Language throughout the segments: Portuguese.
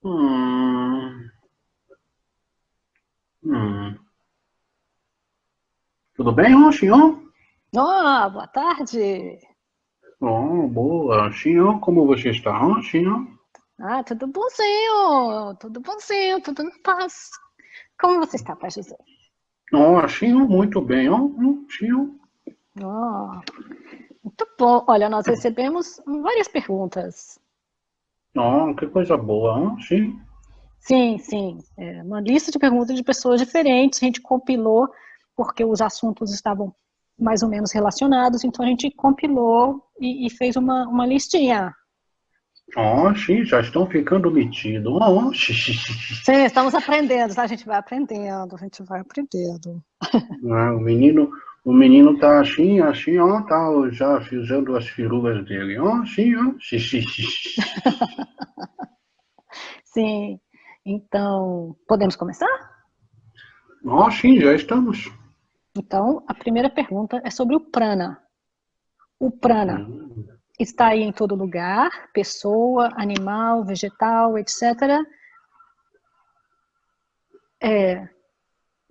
Hum, hum. Tudo bem, ô, senhor? Oh, boa tarde. Oh, boa. Senhor, como você está, ô, senhor? Ah, tudo bonzinho, tudo na paz. Como você está, Pai José? Oh, senhor, muito bem, ó, senhor. Oh, muito bom. Olha, nós recebemos várias perguntas. Oh, que coisa boa, ó, sim. Sim, sim, uma lista de perguntas de pessoas diferentes. A gente compilou porque os assuntos estavam mais ou menos relacionados, então a gente compilou e fez uma listinha. Oh, sim, já estão ficando metidos. Oh, Sim, estamos aprendendo, tá? A gente vai aprendendo, a gente vai aprendendo. ah, o menino tá assim, ó, tá já usando as firulas dele. Ó, sim, ó. Sim, então, podemos começar? Ó, sim, já estamos. Então, a primeira pergunta é sobre o prana. O prana Hum. está aí em todo lugar, pessoa, animal, vegetal, etc.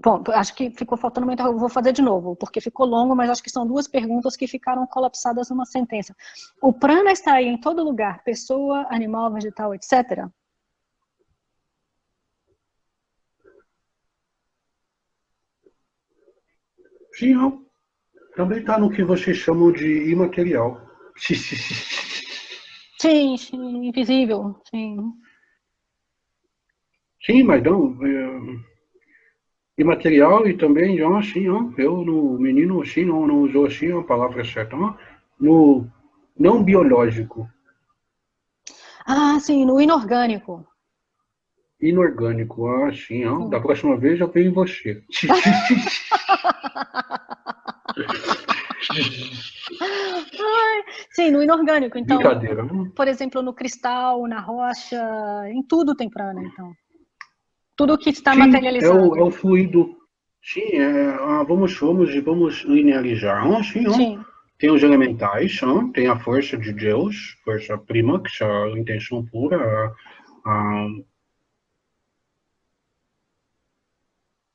Bom, acho que ficou faltando muito, eu vou fazer de novo, porque ficou longo, mas acho que são duas perguntas que ficaram colapsadas numa sentença. O prana está aí em todo lugar, pessoa, animal, vegetal, etc. Sim, ó. Também tá no que vocês chamam de imaterial. Sim, sim, invisível, sim. Sim, mas não. Imaterial e também, ó, sim, ó. Eu, no menino, sim, não usou assim a palavra certa, ó. No não biológico, Ah, sim, no inorgânico. inorgânico, ah, sim, ó. Da Sim. próxima vez eu venho em você. Ai, sim, no inorgânico. Então, Brincadeira, né? por exemplo, no cristal, na rocha, em tudo tem prana, então. Tudo que está Sim, é o materializado. fluido. Sim, vamos linearizar. Ah, sim, ó. Sim, Tem os elementais, ó, tem a força de Deus, força prima, que é a intenção pura, a,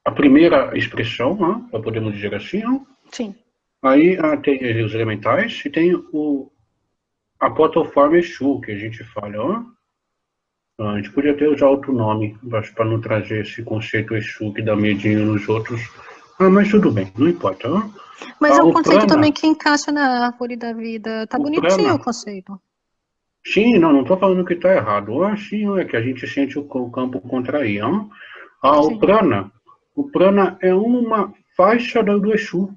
a primeira expressão, ó, podemos dizer assim. Ó. sim. Aí tem os elementais e tem a protoforma Exu, que a gente fala. Ó. A gente podia ter usado outro nome, para não trazer esse conceito Exu que dá medinho nos outros. Ah, mas tudo bem, não importa. Ó. Mas é Ah, um conceito também que encaixa na árvore da vida. Tá o bonitinho o prana, conceito. sim, não estou falando que está errado. Ah, sim, é que a gente sente o campo contrair. Ó. Ah, Sim. o prana é uma faixa do Exu.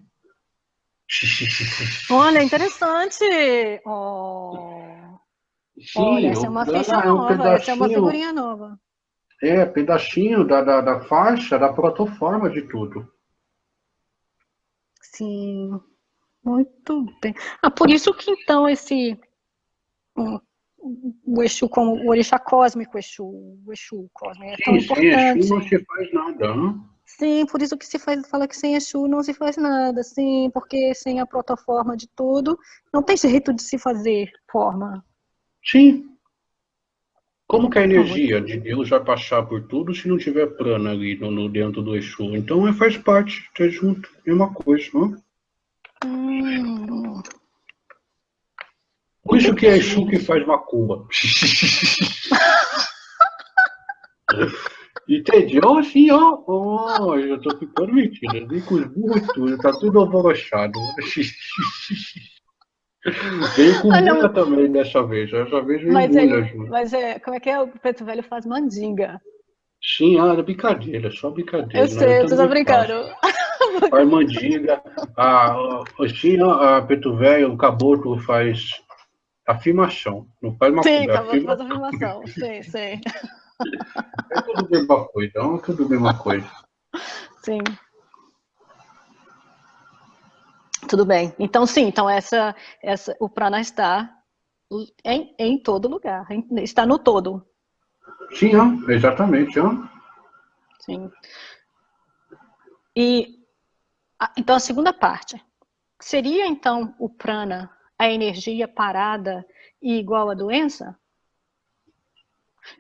Olha, interessante. Oh, olha, Sim, essa é o uma ficha prana é um nova, essa é uma pedacinho, figurinha nova. pedacinho da faixa, da protoforma de tudo. Sim, muito bem. Ah, por isso que então o, o Exu como o orixá cósmico Exu, o Exu cósmico é tão Sim, sem Exu importante. não se faz nada. Né? Sim, por isso que fala que sem Exu não se faz nada, sim, porque sem a protoforma de tudo, não tem jeito de se fazer forma. Sim, como que a Muito. energia de Deus vai passar por tudo se não tiver prana ali dentro do Exu? Então faz parte, tá junto, é uma coisa. Né? Hum, Por isso que é Exu entendi. que faz macumba. Entendeu? Assim, ó. Oh, eu tô ficando metido. Vem com os burros e tudo. Tá tudo alvoroçado. Veio com Ah, mula não, também dessa vez. Dessa vez veio mula junto. como é que é? O preto velho faz mandinga. Sim, é brincadeira. Só Eu brincadeira. Né? Eu sei, eu tô também brincando. faço. A Armandiga. Assim, ó, a Preto Velho, o Caboclo faz afirmação. Não faz Sim, macumba, é acabou que faz afirmação. afirmação. Sim, sim. É tudo a mesma coisa. É tudo a mesma coisa. Sim. Tudo bem. Então, sim, então o prana está em todo lugar. Está no todo. Sim, ó, exatamente. Ó. Sim. E então a segunda parte. Seria então o prana. a energia parada e igual a doença?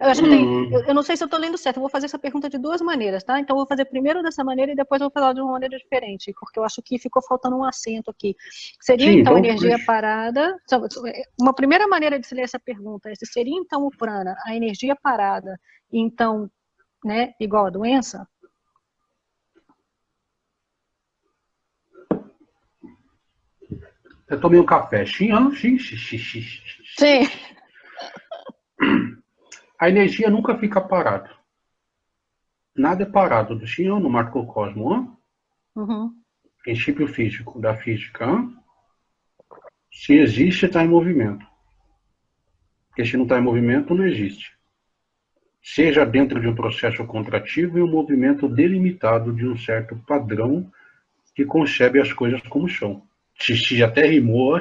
Eu acho que eu não sei se eu estou lendo certo, eu vou fazer essa pergunta de duas maneiras, tá? Então eu vou fazer primeiro dessa maneira e depois eu vou falar de uma maneira diferente, porque eu acho que ficou faltando um acento aqui. Seria Sim, então então, energia parada? Uma primeira maneira de se ler essa pergunta é se seria então o prana, a energia parada, e então, né, igual a doença? eu tomei um café. Sim, sim, sim, sim, sim. Sim. A energia nunca fica parada. Nada é parado do Xi'an no macrocosmo. Uhum. Princípio físico da física. Se existe, está em movimento. Porque se não está em movimento, não existe. Seja dentro de um processo contrativo e um movimento delimitado de um certo padrão que concebe as coisas como são. Xixi até rimou.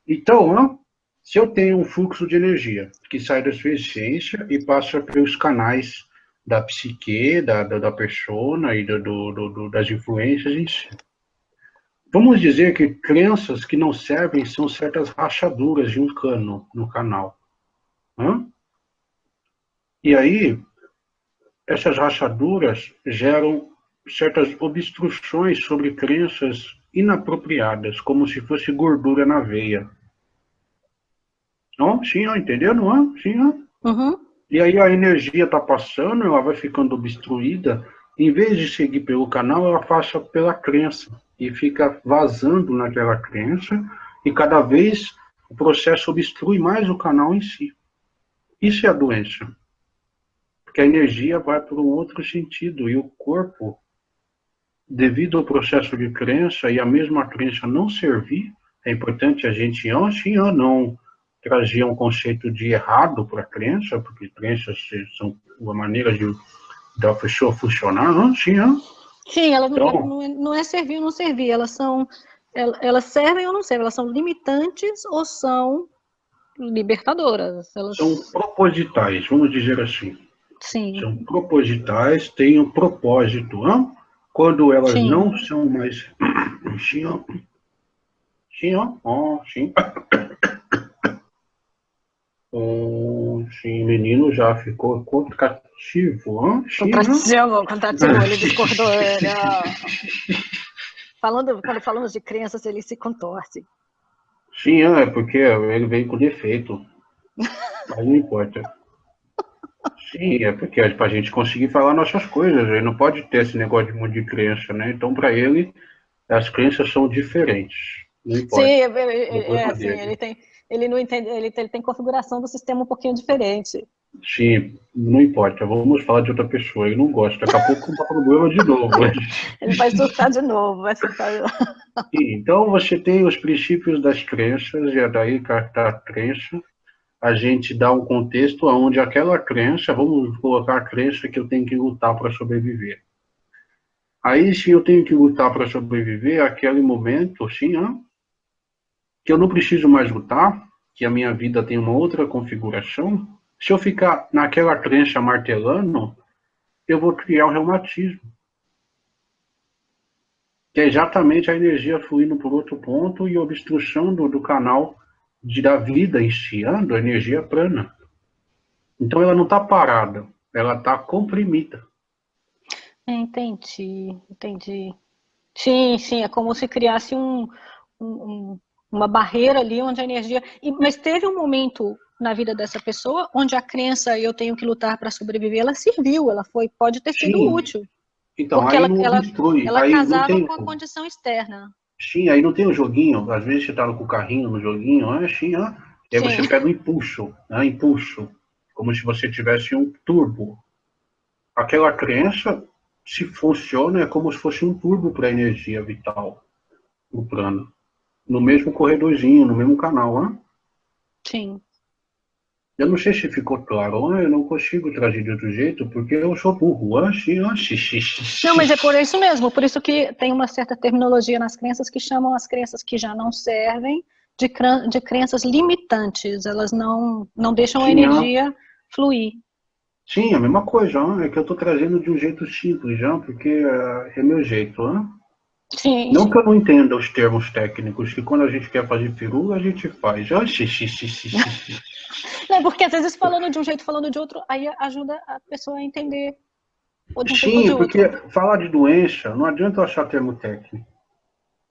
Então, se eu tenho um fluxo de energia que sai da sua essência e passa pelos canais da psique, da persona e das influências em si. Vamos dizer que crenças que não servem são certas rachaduras de um cano no canal. Hã? E aí, essas rachaduras geram certas obstruções sobre crenças inapropriadas, como se fosse gordura na veia. Não? Sim, entendeu? Não é? Sim, Uhum. E aí a energia está passando, ela vai ficando obstruída. Em vez de seguir pelo canal, ela passa pela crença e fica vazando naquela crença e cada vez o processo obstrui mais o canal em si. Isso é a doença. Porque a energia vai para um outro sentido e o corpo, devido ao processo de crença e a mesma crença não servir, é importante a gente, sim ou não, trazer um conceito de errado para a crença, porque crenças são uma maneira da pessoa funcionar, sim, Sim, ela então, não é servir ou não servir, elas servem ou não servem, elas são limitantes ou são libertadoras. são propositais, vamos dizer assim. Sim, São propositais, têm um propósito. Quando elas sim. não são mais. Sim, sim, sim. Sim, menino já ficou contrativo. Sim, Contrativo, ele discordou. Quando falamos de crenças, ele se contorce. Sim, é porque ele veio com defeito. Mas não importa. Sim, é porque é para a gente conseguir falar nossas coisas. Ele não pode ter esse negócio de mundo de crença, né? Então, para ele, as crenças são diferentes. Não Sim, importa. O problema assim, dele. ele não entende, ele tem configuração do sistema um pouquinho diferente. Sim, não importa. Vamos falar de outra pessoa. Ele não gosta. Daqui a pouco dá problema de novo. Ele vai surtar de novo, vai surtar de novo. Então, você tem os princípios das crenças, e é daí que a crença, a gente dá um contexto onde aquela crença, vamos colocar a crença que eu tenho que lutar para sobreviver. Aí, se eu tenho que lutar para sobreviver, aquele momento, sim, que eu não preciso mais lutar, que a minha vida tem uma outra configuração, se eu ficar naquela crença martelando, eu vou criar um reumatismo, que é exatamente a energia fluindo por outro ponto e obstrução do canal da vida em si, a energia prana. Então ela não está parada, ela está comprimida. Entendi. Sim, é como se criasse uma barreira ali onde a energia. Mas teve um momento na vida dessa pessoa onde a crença eu tenho que lutar para sobreviver, ela serviu, pode ter sido Sim, útil, então porque aí não obstrui, ela aí não casava tem. com a condição externa. Sim, aí não tem o joguinho, às vezes você tá com o carrinho no joguinho, sim, e aí você Sim, pega o impulso, impulso, como se você tivesse um turbo. Aquela crença, se funciona, é como se fosse um turbo para a energia vital no plano. No mesmo corredorzinho, no mesmo canal, sim. Eu não sei se ficou claro, eu não consigo trazer de outro jeito, porque eu sou burro, Não, mas é por isso mesmo, por isso que tem uma certa terminologia nas crenças que chamam as crenças que já não servem de crenças limitantes, elas não deixam a Sim, energia fluir. sim, a mesma coisa, é que eu estou trazendo de um jeito simples, porque é meu jeito, Sim, Não que sim. eu não entenda os termos técnicos, que quando a gente quer fazer firula, a gente faz. Ah, Não, é porque às vezes falando de um jeito, falando de outro, aí ajuda a pessoa a entender ou de um jeito ou de Sim, porque outro. falar de doença, não adianta eu achar termo técnico.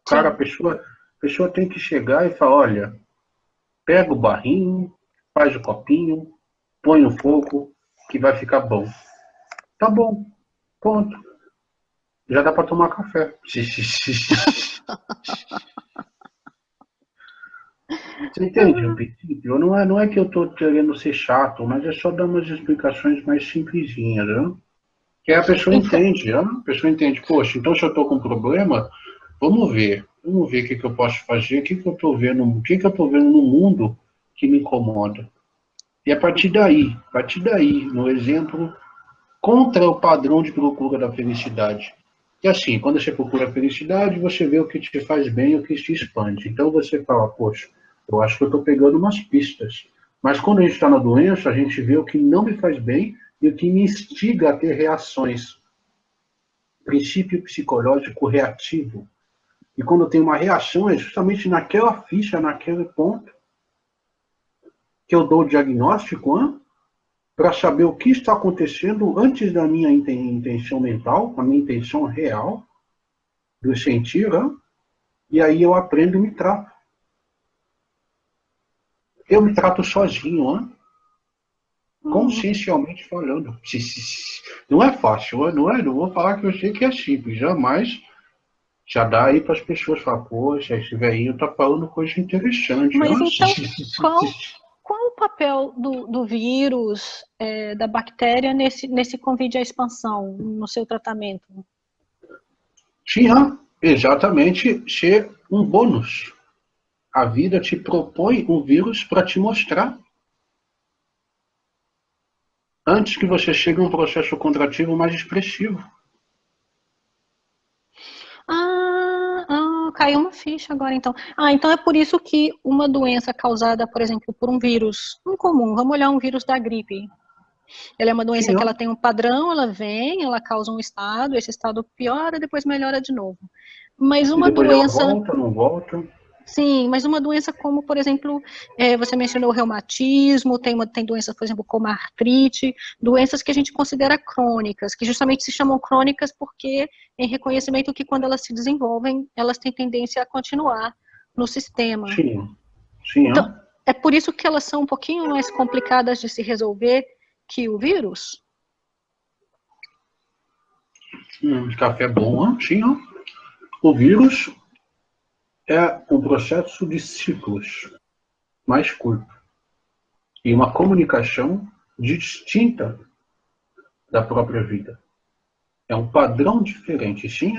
Cara, Sim. a pessoa tem que chegar e falar, olha, pega o barrinho, faz o copinho, põe no fogo, que vai ficar bom. Tá bom, ponto. Já dá para tomar café. Você entende o princípio? Não é que eu estou querendo ser chato, mas é só dar umas explicações mais simplesinhas, né? Que a pessoa Então, entende, né? A pessoa entende, poxa, então se eu estou com problema, vamos ver o que, que eu posso fazer, o que, que eu estou vendo, o que, que eu estou vendo no mundo que me incomoda. E a partir daí, no exemplo, contra o padrão de procura da felicidade. E assim, quando você procura a felicidade, você vê o que te faz bem e o que te expande. Então você fala, poxa, eu acho que eu estou pegando umas pistas. Mas quando a gente está na doença, a gente vê o que não me faz bem e o que me instiga a ter reações. Princípio psicológico reativo. E quando tem uma reação, é justamente naquela ficha, naquele ponto, que eu dou o diagnóstico, para saber o que está acontecendo antes da minha intenção mental, a minha intenção real, do sentir, e aí eu aprendo e me trato. Eu me trato sozinho, consciencialmente falando. Não é fácil, não vou falar que eu sei que é simples, jamais já dá aí para as pessoas falar, poxa, esse velhinho tá falando coisa interessante. mas então, qual, qual o papel do vírus, da bactéria, nesse convite à expansão, no seu tratamento? Tinha exatamente ser um bônus. A vida te propõe um vírus para te mostrar antes que você chegue a um processo contrativo mais expressivo. Caiu uma ficha agora, então. Então é por isso que uma doença causada, por exemplo, por um vírus incomum, vamos olhar um vírus da gripe. Ela é uma doença que Tinha. ela tem um padrão, ela vem, ela causa um estado, esse estado piora, depois melhora de novo. Mas E uma depois ela doença, volta, não volta. sim, mas uma doença como, por exemplo, você mencionou o reumatismo, tem doenças, por exemplo, como a artrite, doenças que a gente considera crônicas, que justamente se chamam crônicas porque em reconhecimento que quando elas se desenvolvem, elas têm tendência a continuar no sistema. Tinha. Então, Tinha. é por isso que elas são um pouquinho mais complicadas de se resolver que o vírus? De café bom, tinha. O vírus é um processo de ciclos mais curto e uma comunicação distinta da própria vida. É um padrão diferente, sim,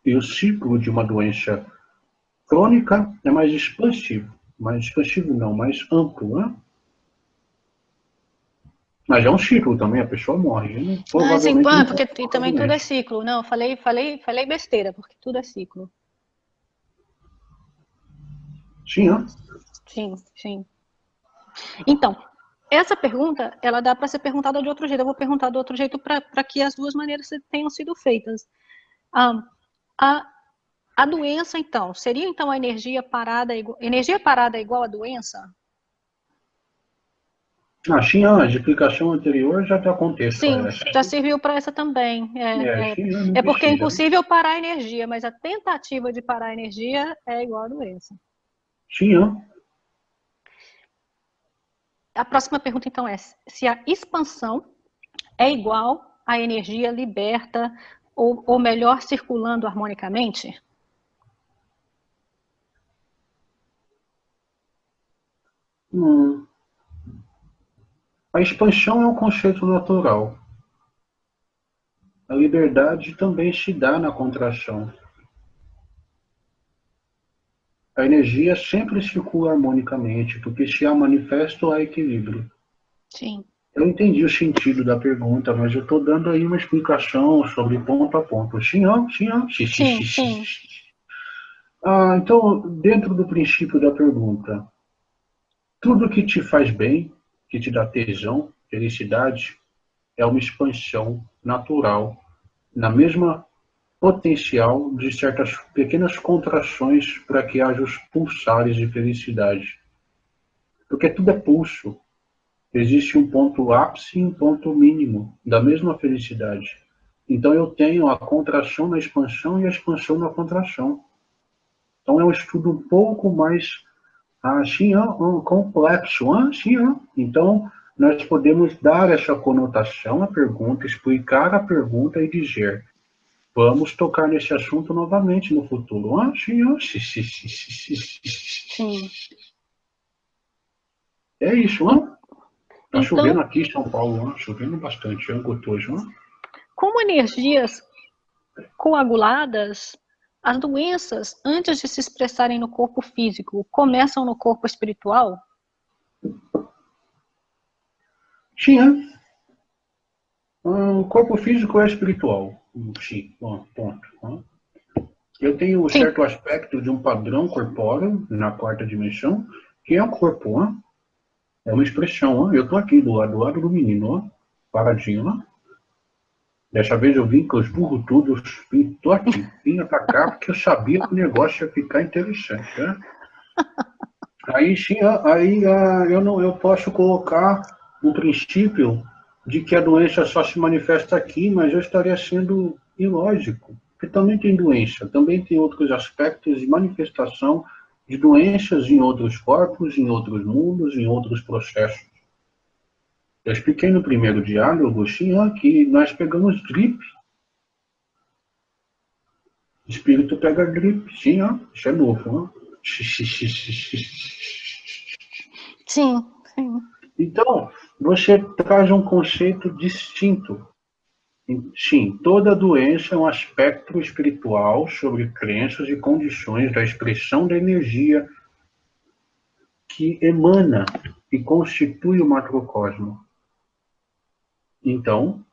e o ciclo de uma doença crônica é mais expansivo. Mais expansivo não, mais amplo, né? Mas é um ciclo também, a pessoa morre, né? Sim, Provavelmente não porque fica também tudo é doente. ciclo. Não, falei besteira, porque tudo é ciclo. Sim, né? Sim, sim. Então, essa pergunta, ela dá para ser perguntada de outro jeito. Eu vou perguntar de outro jeito para que as duas maneiras tenham sido feitas. Ah, a, a doença, então, seria então a energia parada é igual à doença? Sim, a explicação anterior já dá contexto a Sim, essa. já serviu para essa também. Sim, não É porque é precisa. impossível parar a energia, mas a tentativa de parar a energia é igual à doença. Sim, A próxima pergunta, então, é se a expansão é igual à energia liberta, ou melhor, circulando harmonicamente? hum, a expansão é um conceito natural. A liberdade também se dá na contração. A energia sempre circula harmonicamente, porque se há manifesto, há equilíbrio. Sim. Eu entendi o sentido da pergunta, mas eu estou dando aí uma explicação sobre ponto a ponto. Sim, sim, Sim, sim. então, dentro do princípio da pergunta, tudo que te faz bem, que te dá tesão, felicidade, é uma expansão natural, na mesma potencial de certas pequenas contrações para que haja os pulsares de felicidade. Porque tudo é pulso. Existe um ponto ápice e um ponto mínimo da mesma felicidade. Então eu tenho a contração na expansão e a expansão na contração. Então é um estudo um pouco mais complexo. Então nós podemos dar essa conotação à pergunta, explicar a pergunta e dizer: vamos tocar nesse assunto novamente no futuro. Sim. É isso, Tá Então, chovendo aqui em São Paulo, chovendo bastante, é gostoso. Como energias coaguladas, as doenças, antes de se expressarem no corpo físico, começam no corpo espiritual? Tinha. O corpo físico é espiritual. Sim, ponto. Eu tenho um certo aspecto de um padrão corpóreo na quarta dimensão, que é o corpo. É uma expressão. Eu estou aqui do lado do menino, paradinho. Dessa vez eu vim com os burros todos, estou aqui, vim atacar porque eu sabia que o negócio ia ficar interessante. Aí sim, eu posso colocar um princípio de que a doença só se manifesta aqui, mas eu estaria sendo ilógico, porque também tem doença, também tem outros aspectos de manifestação de doenças em outros corpos, em outros mundos, em outros processos. Eu expliquei no primeiro diálogo, sim, que nós pegamos gripe. O espírito pega gripe, sim, isso é novo. Sim. Então, você traz um conceito distinto. Sim, toda doença é um aspecto espiritual sobre crenças e condições da expressão da energia que emana e constitui o macrocosmo. Então,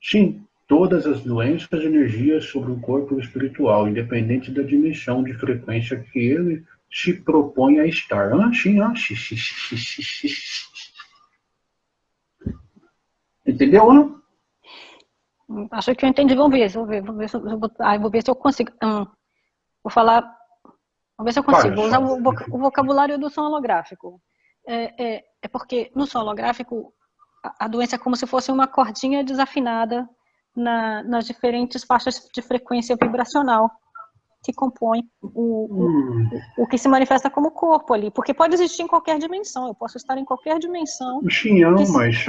sim, todas as doenças energias sobre o corpo espiritual, independente da dimensão de frequência que ele se propõe a estar. Entendeu? Acho que eu entendi. Vamos ver se eu consigo. Vou falar. Vamos ver se eu consigo. Vou usar o vocabulário do som holográfico. É porque no som holográfico a doença é como se fosse uma cordinha desafinada nas diferentes faixas de frequência vibracional que compõem o que se manifesta como corpo ali. Porque pode existir em qualquer dimensão. Eu posso estar em qualquer dimensão. Sim, mas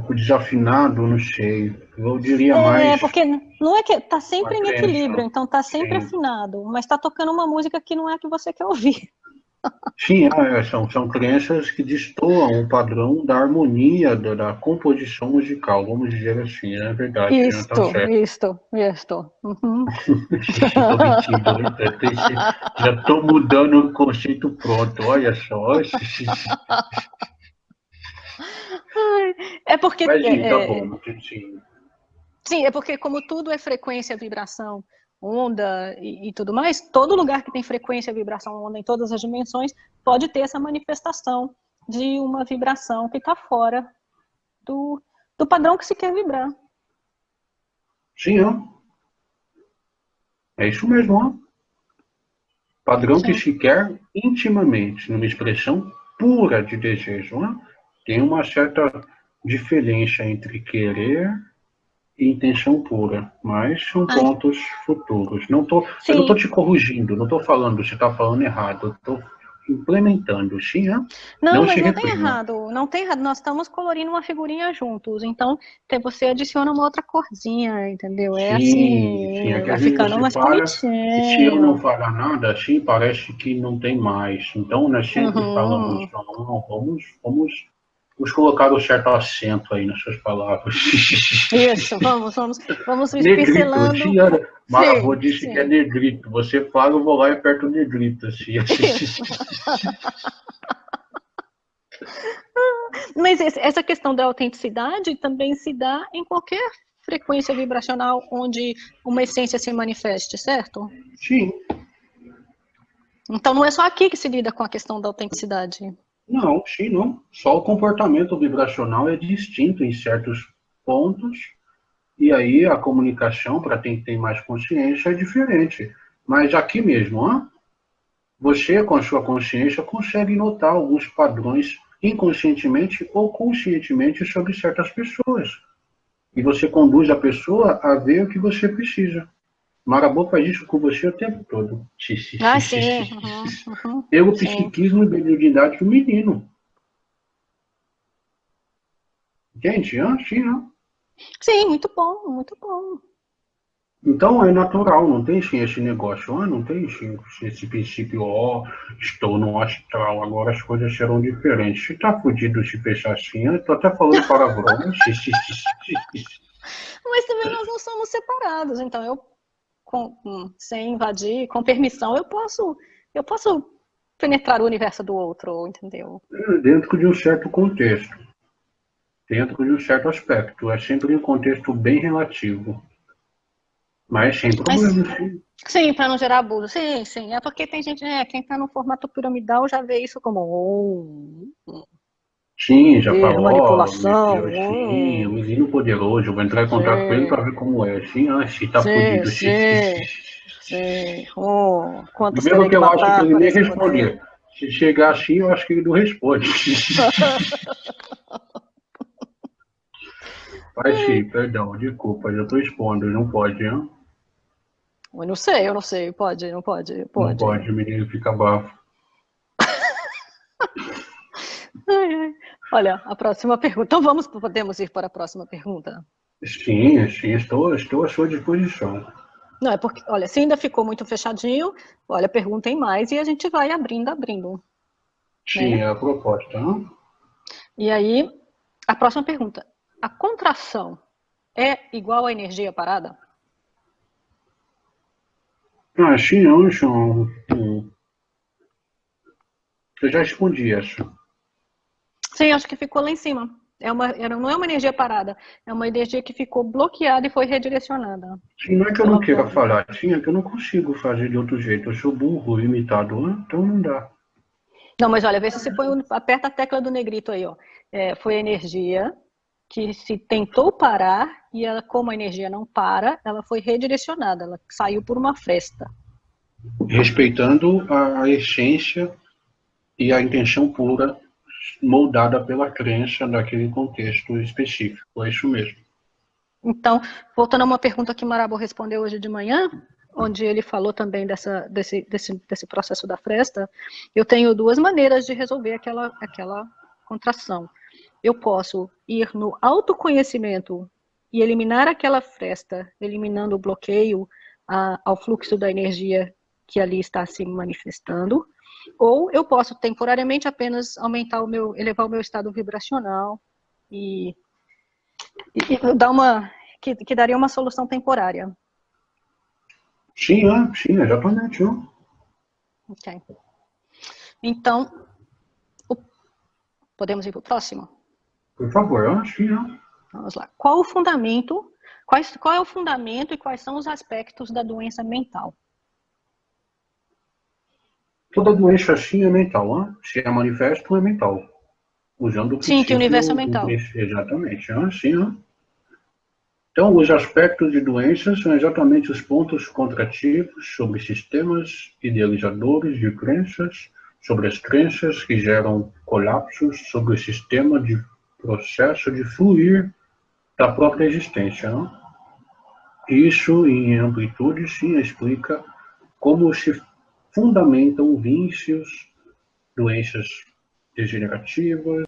o desafinado, não sei. Eu diria mais. Porque não é que tá sempre em equilíbrio, então tá sempre Sim. afinado, mas tá tocando uma música que não é a que você quer ouvir. Sim, são crenças que destoam o padrão da harmonia, da composição musical, vamos dizer assim, é verdade, tá certo. Isto. Uhum. Estou mentindo, já estou mudando o conceito pronto, olha só. É porque... Mas tá bom, sim. Sim, é porque como tudo é frequência, vibração, onda e tudo mais, todo lugar que tem frequência, vibração, onda em todas as dimensões pode ter essa manifestação de uma vibração que está fora do padrão que se quer vibrar. Sim, é isso mesmo. Padrão que se quer intimamente, numa expressão pura de desejo. Tem uma certa diferença entre querer e intenção pura, mas são pontos futuros. Eu não estou te corrigindo, não estou falando que você está falando errado, eu estou implementando, sim, Não, mas não tem errado, não tem errado. Nós estamos colorindo uma figurinha juntos, então você adiciona uma outra corzinha, entendeu? É assim, é que vai às vezes ficando você mais para, e se eu não bonitinho. falar nada, assim, parece que não tem mais. Então, nós sempre falamos, não, vamos colocar o certo acento aí nas suas palavras. Isso, vamos pincelando. Negrito, Maravô disse que é negrito. Você fala, eu vou lá e aperto o negrito. Assim. Mas essa questão da autenticidade também se dá em qualquer frequência vibracional onde uma essência se manifeste, certo? Sim. Então não é só aqui que se lida com a questão da autenticidade. Não. Só o comportamento vibracional é distinto em certos pontos E aí a comunicação, para quem tem mais consciência, é diferente. Mas aqui mesmo, você, com a sua consciência, consegue notar alguns padrões inconscientemente ou conscientemente sobre certas pessoas. E você conduz a pessoa a ver o que você precisa. Marabô faz isso com você o tempo todo. Ah, sim. Pelo Sim. psiquismo e mediunidade do menino. Entende? Sim. Sim, muito bom, muito bom. Então é natural, não tem sim esse negócio, não tem sim esse princípio, estou no astral, agora as coisas serão diferentes. Se tá fudido se pensar assim, eu tô até falando palavrão. Mas também nós não somos separados, então sem invadir, com permissão, eu posso penetrar o universo do outro, entendeu? Dentro de um certo contexto, dentro de um certo aspecto, é sempre um contexto bem relativo, mas sem Mas, problema, sim. sim, para não gerar abuso, sim, sim. É porque tem gente, quem está no formato piramidal já vê isso como Sim, já poder, falou, manipulação, sim, o menino poderoso, eu vou entrar em contato com ele para sim, ver como é. Sim, se tá sim, fudido. sim, sim. Quantos Primeiro terei que que eu acho que matar ele para nem esse poder? responder. Se chegar assim, eu acho que ele não responde. Mas sim, perdão, desculpa, eu tô expondo, não pode, hein? Eu não sei, pode, não pode, Não pode. pode, o menino fica bafo. Ai, ai. Olha, a próxima pergunta. Então podemos ir para a próxima pergunta? Sim, estou à sua disposição. Não, é porque, olha, se ainda ficou muito fechadinho, olha, perguntem mais e a gente vai abrindo, Sim, né? é a proposta, hein? E aí, a próxima pergunta. A contração é igual à energia parada? Sim, não, João. Eu já respondi essa. Sim, acho que ficou lá em cima. Não é uma energia parada, é uma energia que ficou bloqueada e foi redirecionada Sim, não é que eu não pela queira própria. falar, sim, é que eu não consigo fazer de outro jeito. Eu sou burro, imitado, então não dá. Não, mas olha, vê se você aperta a tecla do negrito aí, ó. Foi a energia que se tentou parar e ela, como a energia não para, ela foi redirecionada, ela saiu por uma fresta. Respeitando a essência e a intenção pura moldada pela crença daquele contexto específico. É isso mesmo. Então, voltando a uma pergunta que Marabô respondeu hoje de manhã, onde ele falou também desse processo da fresta, eu tenho duas maneiras de resolver aquela contração. Eu posso ir no autoconhecimento e eliminar aquela fresta, eliminando o bloqueio ao fluxo da energia que ali está se manifestando, ou eu posso temporariamente apenas elevar o meu estado vibracional e, e dar que daria uma solução temporária. Sim, exatamente. Okay. Então, podemos ir para o próximo? Por favor, sim. Vamos lá. Qual é o fundamento e quais são os aspectos da doença mental? Toda doença assim é mental, se é manifesto é mental. Usando o Sim, que o universo é princípio mental. exatamente, sim. Então, os aspectos de doenças são exatamente os pontos contrativos sobre sistemas idealizadores de crenças, sobre as crenças que geram colapsos sobre o sistema de processo de fluir da própria existência. Não? Isso, em amplitude, sim, explica como se fundamentam vícios, doenças degenerativas,